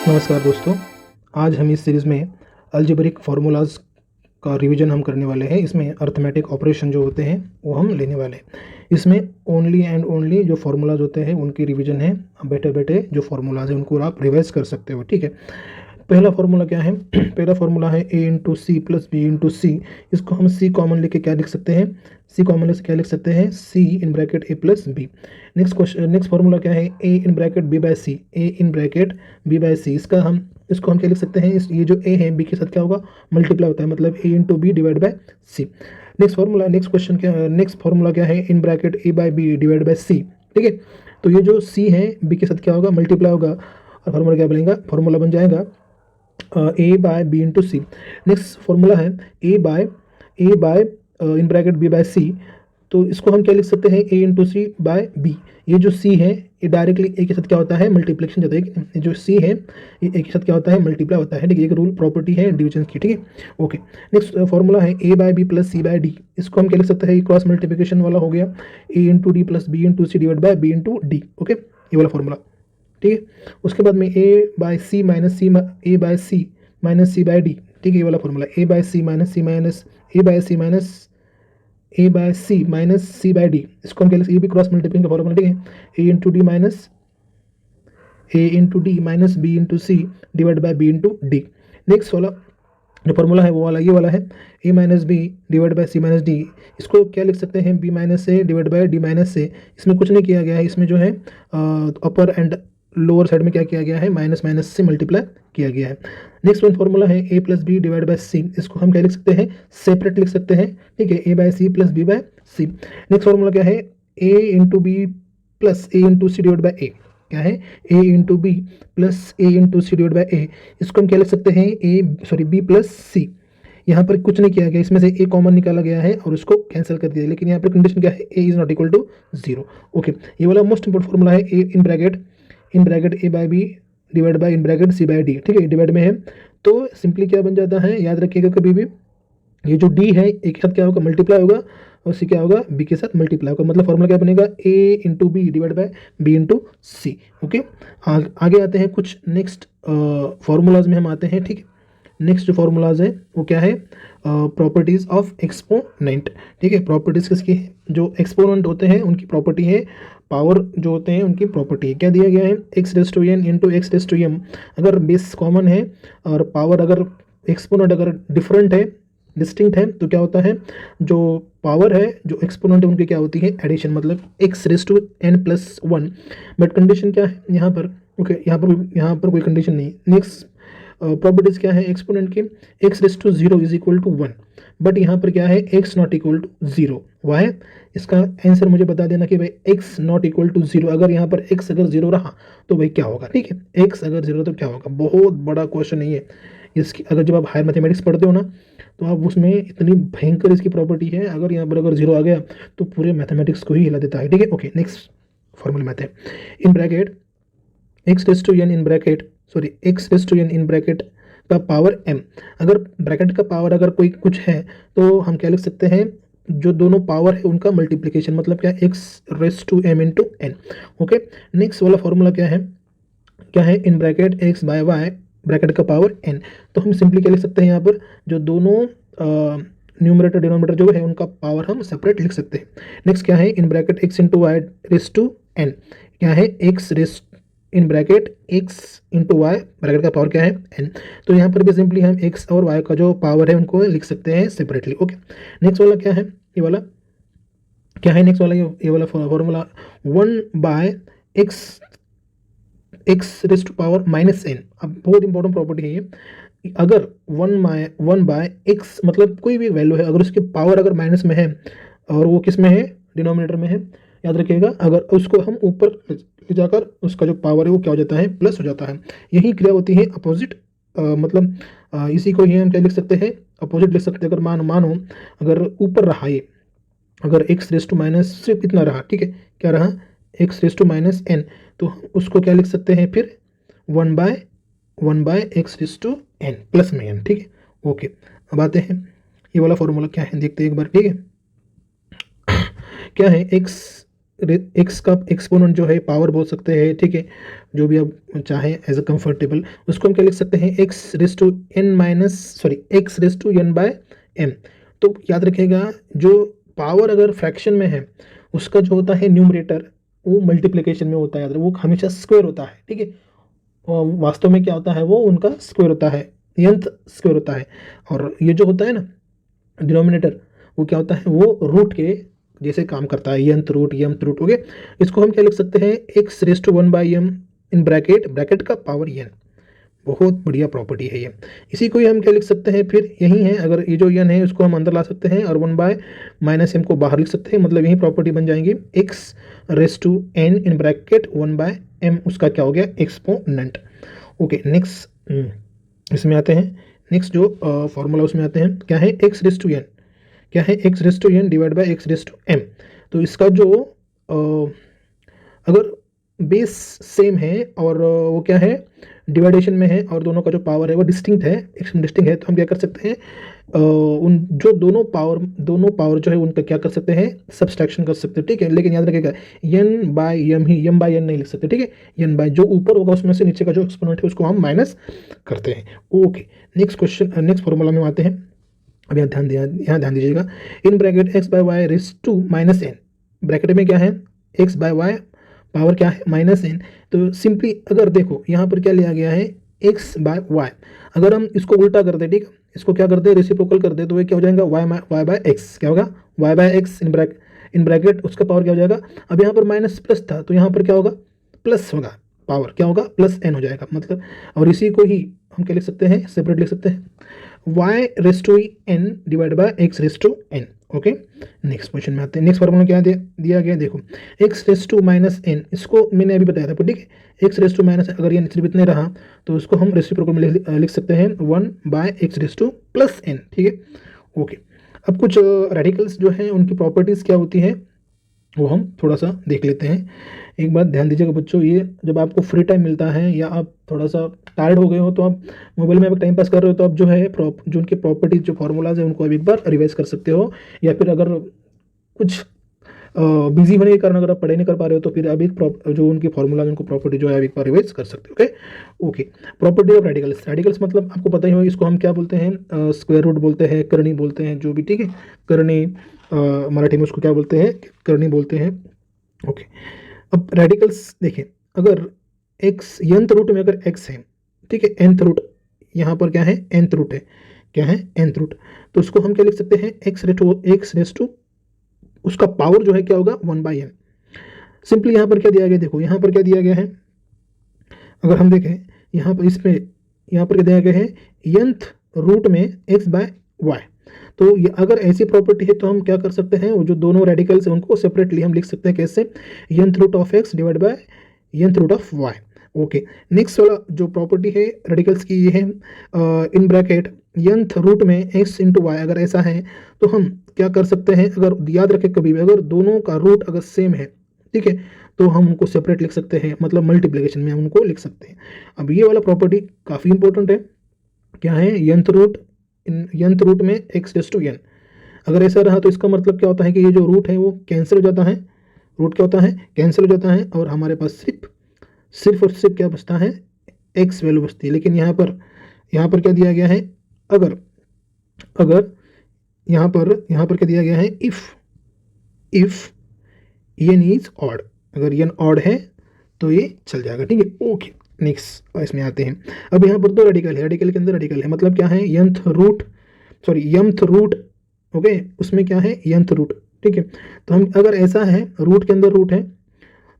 नमस्कार दोस्तों, आज हम इस सीरीज़ में अलजेब्रिक फार्मूलाज का रिवीजन हम करने वाले हैं। इसमें अर्थमेटिक ऑपरेशन जो होते हैं वो हम लेने वाले हैं। इसमें ओनली एंड ओनली जो फार्मूलाज होते हैं उनकी रिवीजन है। बैठे बैठे जो फार्मूलाज हैं उनको आप रिवाइज कर सकते हो, ठीक है। पहला फार्मूला क्या है? पहला फार्मूला है a into c plus B into c. इसको हम c कॉमन लेके क्या लिख सकते हैं? c कॉमन लेके क्या लिख सकते हैं? c in bracket a plus b. Next formula क्या है? a in bracket b by c, a in bracket b by c. इसको हम क्या लिख सकते हैं? ये जो a है b के साथ क्या होगा? मल्टीप्लाई होता है, मतलब a into B divide by C. Next formula क्या है? In bracket a by B divide by C, ठीक है। तो ये जो c है b के साथ क्या होगा? मल्टीप्लाई होगा, और फार्मूला क्या बनेगा? फार्मूला बन जाएगा A by B into C. Next formula है A by in bracket B by C. तो इसको हम क्या लिख सकते हैं? A into C by B. ये जो सी है ये डायरेक्टली ए के साथ क्या होता है? मल्टीप्लिकेशन जाता है। ये जो सी है ये ए के साथ क्या होता है? मल्टीप्लाई होता है, ठीक है। एक रूल प्रॉपर्टी है डिवीजन की, ठीक है। ओके, नेक्स्ट फॉर्मूला है A by B plus C by D. इसको हम क्या लिख सकते हैं? क्रॉस मल्टीप्लिकेशन वाला हो गया, A into D plus B into C divide by B into D. Okay, ये वाला फॉर्मूला, ठीक है। उसके बाद में A by C minus C, A by C minus C by D, ठीक है। ये वाला formula A by C minus C minus A by C minus A by C minus C by D. इसको हम क्या लिख, ये भी क्रॉस मल्टीप्लिकेशन का फॉर्मूला, ठीक है। A into D minus B into C divide by B into D. Next वाला जो फॉर्मूला है वो वाला ये वाला है, A minus B divide by C minus D. इसको क्या लिख सकते हैं? B minus A divide by D minus A. इसमें कुछ नहीं किया गया है, इसमें जो है अपर एंड लोअर साइड में क्या किया गया है? माइनस माइनस से मल्टीप्लाई किया गया है। नेक्स्ट वन फॉर्मूला है ए plus B divide by c. इसको हम क्या लिख सकते हैं? सेपरेट लिख सकते हैं, ठीक है। A by C plus B by C. Next formula क्या है? A into B plus A into C divide by A. क्या है? A into B plus A into C divide by A. इसको हम क्या लिख सकते हैं? B plus C. यहाँ पर कुछ नहीं किया गया, इसमें से ए कॉमन निकाला गया है और उसको कैंसिल कर दिया, लेकिन यहाँ पर कंडीशन क्या है? A is not equal to zero. Okay, ये वाला मोस्ट इंपोर्टेंट फॉर्मूला है A in bracket A by B divide by in bracket C by D, ठीक है। डिवाइड में है तो सिंपली क्या बन जाता है? याद रखिएगा कभी भी, ये जो डी है एक साथ क्या होगा? मल्टीप्लाई होगा, और सी क्या होगा? बी के साथ मल्टीप्लाई होगा। मतलब फॉर्मूला क्या बनेगा? A into B divide by B into C. Okay, आगे आते हैं कुछ नेक्स्ट फार्मूलाज में हम आते हैं, ठीक है। नेक्स्ट जो फार्मूलाज है वो क्या है? प्रॉपर्टीज ऑफ एक्सपोनेंट, ठीक है। प्रॉपर्टीज किसकी है? जो एक्सपोनेंट होते हैं उनकी प्रॉपर्टी है, पावर जो होते हैं उनकी प्रॉपर्टी है। क्या दिया गया है? X raise to n into x raise to m. अगर बेस कॉमन है और पावर अगर एक्सपोनेंट अगर डिफरेंट है, डिस्टिंक्ट है, तो क्या होता है? जो पावर है जो एक्सपोनेंट है उनकी क्या होती है? एडिशन, मतलब x raise to n plus one. But condition क्या है यहाँ पर? ओके, यहाँ पर कोई कंडीशन नहीं। नेक्स्ट प्रॉपर्टीज क्या है एक्सपोनेंट की? X raise to zero is equal to one. But यहाँ पर क्या है? X not equal to zero. Why? इसका आंसर मुझे बता देना कि भाई x not equal to zero. अगर यहाँ पर एक्स अगर जीरो रहा तो भाई क्या होगा, ठीक है। एक्स अगर जीरो तो क्या होगा? बहुत बड़ा क्वेश्चन नहीं है इसकी। अगर जब आप हायर मैथमेटिक्स पढ़ते हो ना तो आप उसमें इतनी भयंकर इसकी प्रॉपर्टी है, अगर यहाँ पर अगर जीरो आ गया तो पूरे मैथमेटिक्स को ही हिला देता है, ठीक है। ओके, नेक्स्ट फॉर्मूला मैथ है in bracket x raise to n in bracket x raise to n in bracket का पावर m। अगर ब्रैकेट का पावर अगर कोई कुछ है तो हम क्या लिख सकते हैं? जो दोनों पावर है उनका मल्टीप्लिकेशन, मतलब क्या? X raise to m into n. Okay, next वाला फॉर्मूला क्या है? In bracket x by y bracket का पावर n। तो हम सिंपली क्या लिख सकते हैं? यहाँ पर जो दोनों न्यूमरेटर डिनोमिनेटर जो है उनका पावर हम सेपरेट लिख सकते हैं। नेक्स्ट क्या है? In bracket x into y raise to n. क्या है? X raise in bracket x into y bracket का पावर क्या है? एन। तो यहाँ पर भी सिंपली हम एक्स और वाई का जो पावर है उनको लिख सकते हैं सेपरेटली। ओके, नेक्स्ट वाला क्या है? ये वाला क्या है? नेक्स्ट वाला ये वाला formula one by x raise to power minus n. अब बहुत इंपॉर्टेंट प्रॉपर्टी है ये। अगर वन बाय एक्स मतलब कोई भी वैल्यू है, अगर उसकी पावर अगर माइनस में है और वो किस में है? डिनोमिनेटर में है, याद रखिएगा। अगर उसको हम ऊपर ले जाकर उसका जो पावर है वो क्या हो जाता है? प्लस हो जाता है। यही क्रिया होती है अपोजिट, मतलब इसी को ही हम क्या लिख सकते हैं? अपोजिट लिख सकते हैं। अगर मानो अगर ऊपर रहा ये, अगर एक्स रेस टू माइनस सिर्फ इतना रहा, ठीक है, क्या रहा? X raise to minus n, तो उसको क्या लिख सकते हैं फिर? One by x raise to n plus में एन, ठीक है। ओके, अब आते हैं ये वाला फॉर्मूला क्या है देखते हैं एक बार, ठीक है। क्या है? एक्स एक्स का एक्सपोनेंट जो है पावर बोल सकते हैं, ठीक है, जो भी आप चाहें एज अ कंफर्टेबल, उसको हम क्या लिख सकते हैं, x raise to n minus sorry x raise to n by m. तो याद रखिएगा, जो पावर अगर फ्रैक्शन में है उसका जो होता है न्यूमरेटर वो मल्टीप्लिकेशन में होता है, याद रखो, वो हमेशा स्क्वायर होता है, ठीक है। और वास्तव में क्या होता है, वो उनका स्क्वायर होता है, यंथ स्क्वायर होता है। और ये जो होता है ना डिनोमिनेटर, वो क्या होता है, वो रूट के जैसे काम करता है, यंथ रूट, ओके। इसको हम क्या लिख सकते हैं, x raise to one by m in bracket, bracket का पावर एन। बहुत बढ़िया प्रॉपर्टी है ये। इसी को ही हम क्या लिख सकते हैं, फिर यही है, अगर ये जो एन है उसको हम अंदर ला सकते हैं और वन बाय माइनस एम को बाहर लिख सकते हैं, मतलब यही प्रॉपर्टी बन जाएंगी, x raise to n in bracket one by m, उसका क्या हो गया, एक्सपोनेंट। ओके, नेक्स्ट इसमें आते हैं, नेक्स्ट जो फॉर्मूला उसमें आते हैं, क्या है, एक्स रेस टू एन, क्या है, x raise to n divide by x raise to m. तो इसका जो अगर बेस सेम है और वो क्या है, डिवाइडेशन में है, और दोनों का जो पावर है वो डिस्टिंक्ट है, डिस्टिंक्ट है, तो हम क्या कर सकते हैं, उन जो दोनों पावर जो है उनका क्या कर सकते हैं, सब्सट्रैक्शन कर सकते हैं, ठीक है। लेकिन याद रखिएगा N by M he, M bye N नहीं लिख सकते, ठीक है। एन बाय जो ऊपर होगा उसमें से नीचे का जो एक्सपोनेंट है उसको हम माइनस करते हैं। Okay, next question, next formula में आते हैं। अब यहाँ ध्यान दीजिएगा, in bracket x by y raise to minus n, bracket में क्या है, एक्स बाय वाई पावर क्या है, माइनस एन। तो सिंपली अगर देखो यहाँ पर क्या लिया गया है, एक्स बाय वाई, अगर हम इसको उल्टा कर दे, ठीक है, इसको क्या कर दे, रेसिप्रोकल कर दे, तो ये क्या हो जाएगा, वाई बाय एक्स, क्या होगा, y by x in bracket उसका पावर क्या हो जाएगा। अब यहाँ पर माइनस प्लस था तो यहाँ पर क्या होगा, प्लस होगा, पावर क्या होगा, प्लस एन हो जाएगा, मतलब। और इसी को ही हम क्या लिख सकते हैं, सेपरेट लिख सकते हैं, y raise to n divide by x raise to n। Okay, next question में आते हैं। नेक्स्ट फॉर्मूला क्या दिया गया, देखो, x raise to minus n, इसको मैंने अभी बताया था, ठीक है, x रेस टू माइनस, अगर ये सिर्फ इतने रहा तो उसको हम रेसिप्रोकल में लिख सकते हैं, one by x raise to plus n, ठीक है। ओके, अब कुछ रेडिकल्स जो हैं उनकी प्रॉपर्टीज़ क्या होती हैं वो हम थोड़ा सा देख लेते हैं। एक बात ध्यान दीजिएगा बच्चों, ये जब आपको फ्री टाइम मिलता है या आप थोड़ा सा टायर्ड हो गए हो तो आप मोबाइल में टाइम पास कर रहे हो, तो आप जो है जो उनके प्रॉपर्टीज जो फार्मूलाज है उनको आप एक बार रिवाइज कर सकते हो, या फिर अगर कुछ बिजी होने के कारण अगर आप पढ़ाई नहीं कर पा रहे हो तो फिर आप एक जो उनकी फार्मूला उनको प्रॉपर्टी जो है आप एक बार रिवाइज कर सकते हो। Okay okay, property of radicals, radicals मतलब आपको पता ही होगा, इसको हम क्या बोलते हैं, स्क्वायर रूट बोलते हैं, करनी बोलते हैं, जो भी, ठीक है, करनी मराठी में उसको क्या बोलते हैं, करनी बोलते हैं। ओके, अब रेडिकल्स देखें, अगर एक्स nth रूट में अगर एक्स है, ठीक है, nth रूट, यहाँ पर क्या है, nth रूट है, क्या है, nth रूट, तो उसको हम क्या लिख सकते हैं, एक्स रेस टू उसका पावर जो है क्या होगा, वन बाई एन। सिंपली यहाँ पर क्या दिया गया, देखो यहाँ पर क्या दिया गया है, अगर हम देखें यहाँ पर, इसमें यहाँ पर क्या दिया गया है, nth रूट में एक्स बाय वाई। तो ये अगर ऐसी प्रॉपर्टी है तो हम क्या कर सकते हैं, वो जो दोनों रेडिकल्स हैं उनको सेपरेटली हम लिख सकते हैं, कैसे, nth root of x divide by nth root of y. Okay, next वाला जो प्रॉपर्टी है रेडिकल्स की, ये है इन ब्रैकेट nth रूट में x इंटू वाई, अगर ऐसा है तो हम क्या कर सकते हैं, अगर याद रखें कभी भी अगर दोनों का रूट अगर सेम है, ठीक है, तो हम उनको सेपरेट लिख सकते हैं, मतलब मल्टीप्लिकेशन में हम उनको लिख सकते हैं। अब ये वाला प्रॉपर्टी काफ़ी इंपॉर्टेंट है, क्या है, nth रूट में x रेस टू n, अगर ऐसा रहा तो इसका मतलब क्या होता है कि ये जो रूट है वो कैंसिल हो जाता है, रूट क्या होता है, कैंसिल हो जाता है, और हमारे पास सिर्फ और सिर्फ क्या बचता है, x वैल्यू बचती है। लेकिन यहाँ पर क्या दिया गया है, अगर अगर यहाँ पर क्या दिया गया है, इफ n इज ऑड, अगर n ऑड है तो ये चल जाएगा, ठीक है। ओके, नेक्स्ट इसमें आते हैं। अब यहाँ पर दो रेडिकल है, रेडिकल के अंदर रेडिकल है, मतलब क्या है, mth रूट, ओके, उसमें क्या है, nth रूट, ठीक है। तो हम अगर ऐसा है, रूट के अंदर रूट है,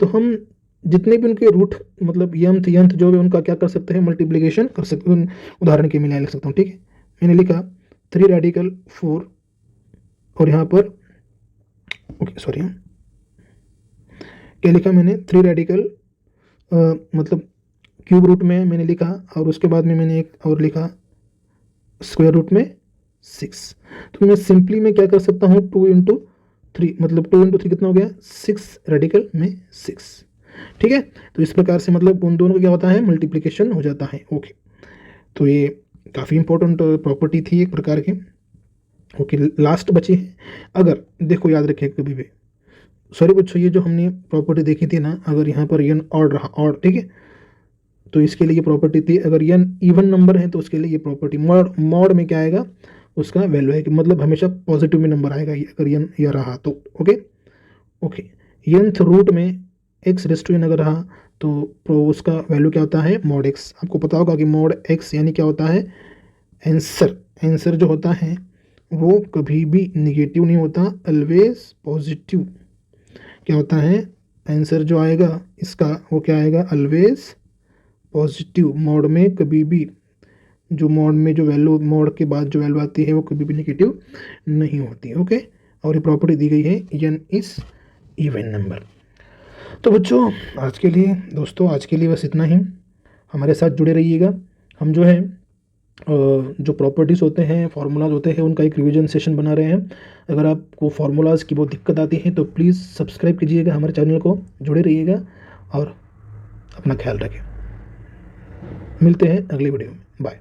तो हम जितने भी उनके रूट, मतलब nth जो भी उनका क्या कर सकते हैं, मल्टीप्लिकेशन कर सकते हैं। उदाहरण के लिए लिख सकता हूँ, ठीक है, मैंने लिखा 3 रेडिकल 4, और यहाँ पर ओके सॉरी क्या लिखा मैंने, 3 रेडिकल मतलब क्यूब रूट में मैंने लिखा, और उसके बाद में मैंने एक और लिखा स्क्वायर रूट में 6। तो मैं सिंपली में क्या कर सकता हूँ, 2 इंटू 3, मतलब 2 इंटू 3 कितना हो गया, 6 रेडिकल में 6, ठीक है। तो इस प्रकार से मतलब उन दोनों का क्या होता है, मल्टीप्लिकेशन हो जाता है। ओके, तो ये काफ़ी इंपॉर्टेंट प्रॉपर्टी थी एक प्रकार की। ओके, लास्ट बची है, अगर देखो याद रखिए कभी भी सॉरी बच्चों, ये जो हमने प्रॉपर्टी देखी थी ना, अगर यहाँ पर n ऑड रहा, ऑड, ठीक है, तो इसके लिए ये प्रॉपर्टी थी। अगर n इवन नंबर है तो उसके लिए ये प्रॉपर्टी, मॉड मॉड में क्या आएगा, उसका वैल्यू है कि मतलब हमेशा पॉजिटिव में नंबर आएगा ये, अगर n या रहा तो। ओके ओके, nth रूट में x रेस टू n अगर रहा तो उसका वैल्यू क्या होता है, मॉड x। आपको पता होगा कि मॉड x यानी क्या होता है, आंसर। आंसर जो होता है वो कभी भी निगेटिव नहीं होता, ऑलवेज पॉजिटिव। क्या होता है, आंसर जो आएगा इसका वो क्या आएगा, ऑलवेज पॉजिटिव। मोड में कभी भी, जो मोड में जो वैल्यू, मोड के बाद जो वैल्यू आती है वो कभी भी नेगेटिव नहीं होती। ओके, और ये प्रॉपर्टी दी गई है n इज इवन नंबर। तो बच्चों आज के लिए, दोस्तों आज के लिए बस इतना ही। हमारे साथ जुड़े रहिएगा। हम जो है जो प्रॉपर्टीज़ होते हैं, फार्मूलाज होते हैं, उनका एक रिवीजन सेशन बना रहे हैं। अगर आपको फार्मूलाज की बहुत दिक्कत आती है तो प्लीज़ सब्सक्राइब कीजिएगा हमारे चैनल को, जुड़े रहिएगा और अपना ख्याल रखें। मिलते हैं अगली वीडियो में, बाय।